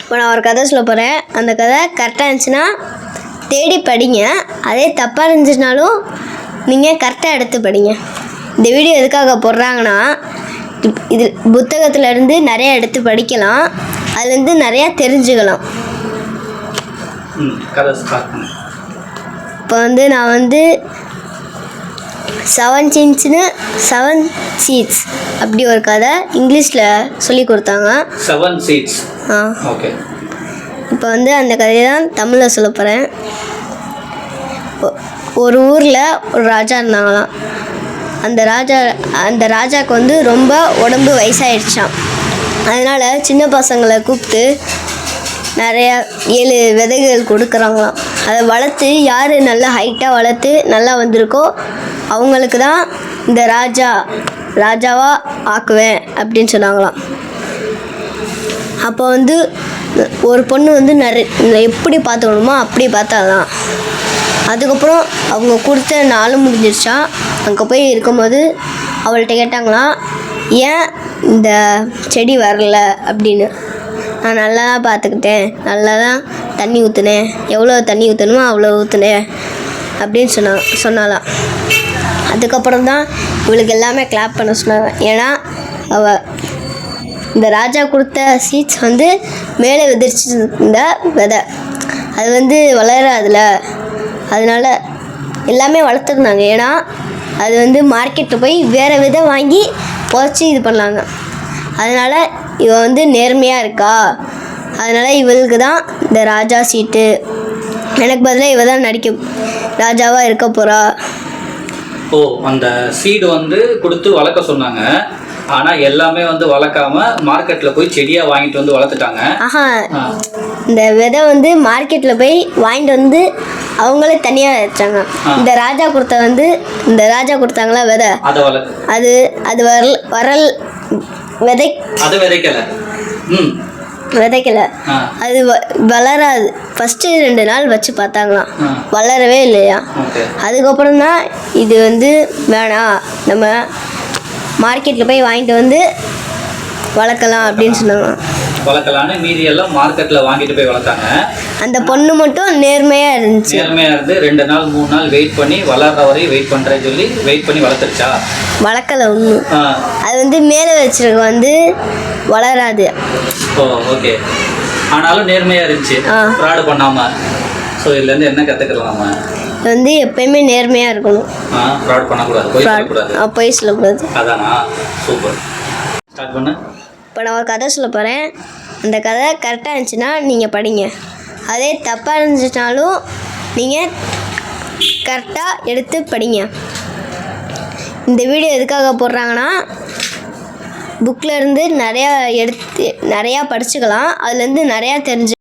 இப்போ நான் ஒரு கதை சொல்ல போகிறேன். அந்த கதை கரெக்டாக இருந்துச்சுன்னா தேடி படிங்க. அதே தப்பாக இருந்துச்சுனாலும் நீங்கள் கரெக்டாக எடுத்து படிங்க. இந்த வீடியோ எதுக்காக போடுறாங்கன்னா, இது புத்தகத்துலேருந்து நிறையா எடுத்து படிக்கலாம். அதுலேருந்து நிறையா தெரிஞ்சுக்கலாம். இப்போ நான் 7 சீட்ஸ் அப்படி ஒரு கதை இங்கிலீஷில் சொல்லி கொடுத்தாங்க. 7 சீட்ஸ். ஓகே. இப்போ அந்த கதையை தான் தமிழில் சொல்ல போகிறேன். ஒரு ஊரில் ஒரு ராஜா இருந்தாங்களாம். அந்த ராஜாவுக்கு ரொம்ப உடம்பு வயசாகிடுச்சான். அதனால் சின்ன பசங்களை கூப்பிட்டு நிறையா 7 விதைகள் கொடுக்குறாங்களாம். அதை வளர்த்து யார் நல்லா ஹைட்டாக வளர்த்து நல்லா வந்திருக்கோ அவங்களுக்கு தான் இந்த ராஜாவாக ஆக்குவேன் அப்படின்னு சொன்னாங்களாம். அப்போ ஒரு பொண்ணு எப்படி பார்த்துக்கணுமோ அப்படி பார்த்தாலாம். அதுக்கப்புறம் அவங்க கொடுத்த நாளும் முடிஞ்சிருச்சா. அங்கே போய் இருக்கும்போது அவள்கிட்ட கேட்டாங்களாம், ஏன் இந்த செடி வரல அப்படின்னு. நான் நல்லா தான் பார்த்துக்கிட்டேன், நல்லா தான் தண்ணி ஊற்றுனேன், எவ்வளோ தண்ணி ஊற்றணுமோ அவ்வளோ ஊற்றுனேன் அப்படின்னு சொன்னாலாம். அதுக்கப்புறம் தான் இவளுக்கு எல்லாமே கிளாப் பண்ண சொன்னாங்க. ஏன்னா இந்த ராஜா கொடுத்த சீட்ஸ் மேலே விதிச்சிருந்த விதை அது வளராதுல. அதனால் எல்லாமே வளர்த்துக்குனாங்க. ஏன்னா அது மார்க்கெட்டில் போய் வேறு விதை வாங்கி புதைச்சி இது பண்ணாங்க. அதனால் இவ நேர்மையாக இருக்கா, அதனால் இவளுக்கு தான் இந்த ராஜா சீட்டு. எனக்கு பதிலாக இவ தான் ராஜாவாக இருக்க போகிறா. ஓ, அந்த சீடு கொடுத்து வளர்க்க சொன்னாங்க. ஆனால் எல்லாமே வளர்க்காம மார்க்கெட்டில் போய் செடியாக வாங்கிட்டு வளர்த்துட்டாங்க. இந்த விதை மார்க்கெட்டில் போய் வாங்கிட்டு அவங்களே தனியாக வச்சாங்க. இந்த ராஜா கொடுத்தாங்களா விதை, அது விதைக்கல. அது வளராது. ஃபஸ்ட்டு 2 நாள் வச்சு பார்த்தாங்களாம், வளரவே இல்லையா. அதுக்கப்புறம் தான் இது வேணாம், நம்ம மார்க்கெட்டில் போய் வாங்கிட்டு வளர்க்கலாம் அப்படின்னு சொன்னாங்க. வளர்க்கலான்னு மீதி எல்லாம் மார்க்கெட்டில் வாங்கிட்டு போய் வளர்த்தாங்க. அந்த பொண்ணு மட்டும் நேர்மையாக இருந்துச்சு. நேர்மையாக இருந்து 2 நாள் 3 நாள் வெயிட் பண்ணி வளர்ற வரையும் வெயிட் பண்ணுறேன்னு சொல்லி வெயிட் பண்ணி வளர்த்துருச்சா? வளர்க்கல ஒன்றும். அது மேலே வச்சிருக்க வளராது. ஓ, ஓகே. ஆனாலும் நேர்மையாக இருந்துச்சு, ஃப்ராடு பண்ணாமல். ஸோ இதுலேருந்து என்ன கற்றுக்கலாம்? நம்ம எப்பயுமே நேர்மையாக இருக்கணும். ஃப்ராட் பண்ணக்கூடாது, பொய் சொல்லக்கூடாது. அதானா? சூப்பர். ஸ்டார்ட் பண்ணு. இப்போ நான் ஒரு கதை சொல்ல போகிறேன். அந்த கதை கரெக்டாக இருந்துச்சுன்னா நீங்கள் படிங்க. அதே தப்பாக இருந்துச்சுனாலும் நீங்கள் கரெக்டாக எடுத்து படிங்க. இந்த வீடியோ எதுக்காக போடுறாங்கன்னா, புக்கில் இருந்து நிறையா படிச்சுக்கலாம். அதுலேருந்து நிறையா தெரிஞ்சு